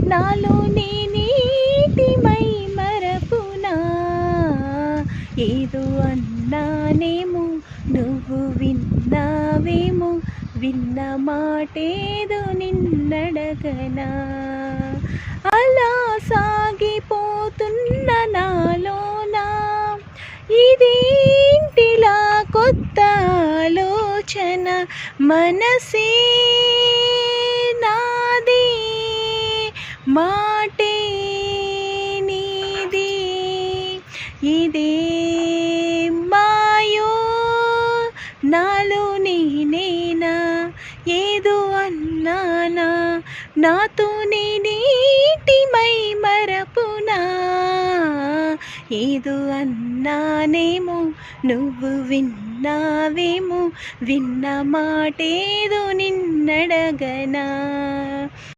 నాలో నీటి మై మరపునా ఏదో అన్నానేమో నువ్వు విన్నావేమో విన్న మాటేదో నిన్నడగనా అలా సాగిపోతున్న నాలోనా ఇదేంటిలా కొత్త ఆలోచన మనసే నాదే మాటే నీదే ఇదే మాయో నాలో నేనేనా ఏదో అన్నానా నాతో నీటి మై మరపునా ఏదో అన్నానేమో నువ్వు విన్నావేమో విన్న మాటేదో నిన్నడగనా